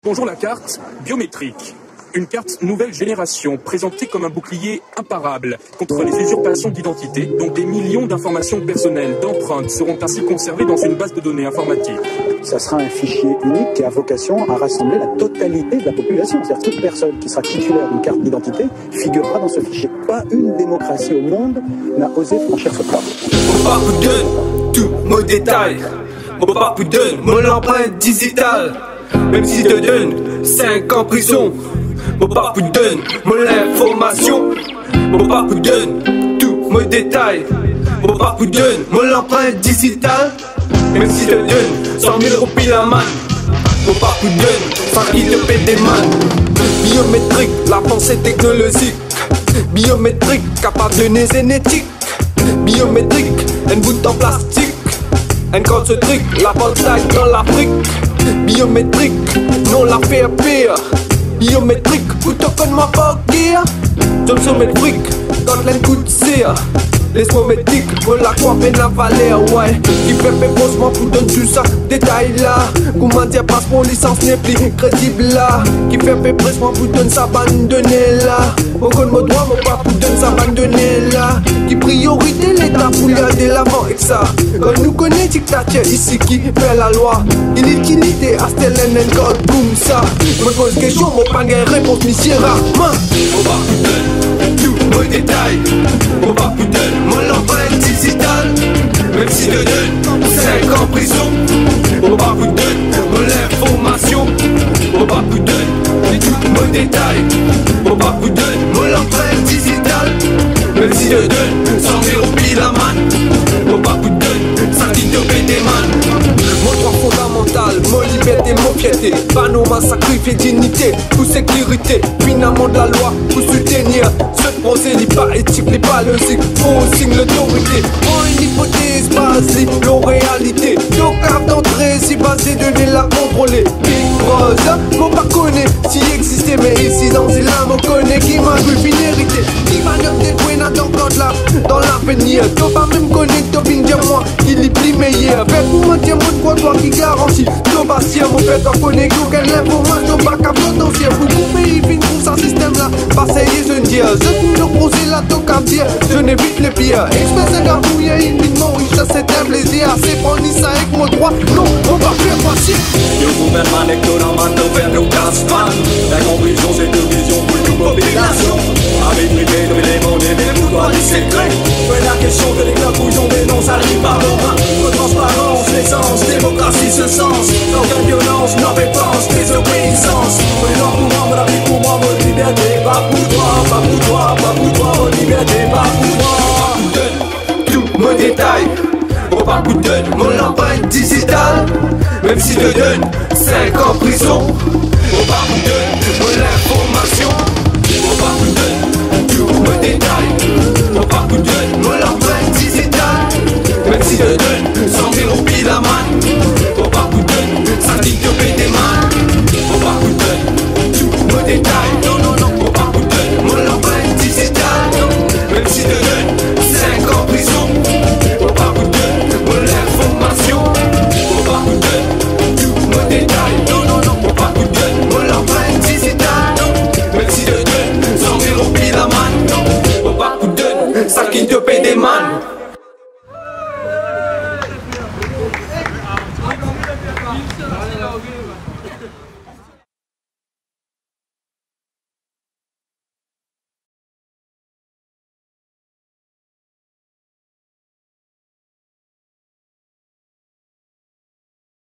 Bonjour, la carte biométrique. Une carte nouvelle génération, présentée comme un bouclier imparable contre les usurpations d'identité, dont des millions d'informations personnelles, d'empreintes seront ainsi conservées dans une base de données informatique. Ça sera un fichier unique qui a vocation à rassembler la totalité de la population. C'est-à-dire toute personne qui sera titulaire d'une carte d'identité figurera dans ce fichier. Pas une démocratie au monde n'a osé franchir ce pas. Mon pape donne tout mon détail. Mon pape donne mon empreinte digitale. Même si te donne 5 ans prison. Mon pape donne mon information. Mon pape donne tout mon détail. Mon pape donne mon empreinte digitale. Même si te donne 100 000 roupies la main. Mon pape donne sans qu'il te paie des mains. Biométrique, la pensée technologique. Biométrique, capable de données génétiques. Biométrique, un bout en plastique. Un code ce truc, la bataille dans l'Afrique. Biométrique, non la faire pire. Biométrique, ou te connais ma guerre. Je me soumets le fric, quand l'un coup de cire. Laisse-moi médic, moi la quoi peine à Valère, ouais. Qui fait faussement pour donner tout ça, détail là. Comment dire, passe mon licence n'est plus crédible là. Qui fait pressement pour donner sa abandonner là. Au compte mon droit, mon pas pour donner sa abandonner là. Qui priorité l'état pour y aller l'avant avec ça. Quand nous connaît dictateur ici qui fait la loi. Il utilité à Stellen and God comme ça. Me pose question, mon pas de réponse, monsieur rarement. On va vous donner tout mon détail. On va vous donner mon empreinte digitale. Même si te donne 5 ans prison. On va vous donner mon information. On va vous donner tout mon détail. On va vous donner mon empreinte digitale. Même si te donne 100 000 roupies la main. On va vous donner 5 de des mains. Mon droit fondamental, mon liberté, mon piété. Panneau, ma sacrifié dignité, pour sécurité. Finalement de la loi, pour soutenir. Ce procès n'est pas éthique, n'est pas logique. On signe l'autorité. Pour une hypothèse basée, nos réalités. Nos cartes d'entrée, si basées, de la contrôler. Big Brother, mon pas connaît si existait, mais ici dans ces lames, on connaît qui m'a vu finérité. Qui m'a noté buena dans l'avenir. T'as pas même connaître, t'as bien dire moi, il est plus meilleur. Avec vous, moi, tiens, moi, toi qui garantit. T'as pas si mon fait, t'as connaît Google l'information, pas qu'à potentiel. Vous coupez, il finit pour ça, système là. Passez, je ne dis, je tout le procès là, t'as qu'à dire. Je n'évite le pire. Express un garbouille, il vit mon riche, c'est un plaisir. C'est pas ni ça avec mon droit. Non, on va faire passer. Le gouvernement est dans ma nouvelle nous casse pas. La compréhension c'est deux visions pour toute population. Avec privé de les monnaies, des pouvoirs du secret. Mais la question de l'éclabouillon dénonce arrive par loin. Transparence, l'essence, démocratie, ce sens. Aucune violence, non réponse, désobéissance. Mais non pour moi, la vie pour moi, votre liberté. Pas pour toi, pas pour toi, pas pour toi, votre liberté, pas pour moi. Tout mon détail. On va vous donner mon empreinte digitale. Même si te donne 5 ans prison. On va vous donner mon information. On va vous donner tout mon détail. On va vous donner mon empreinte digitale. Même si te donne 100 000 roupies la main.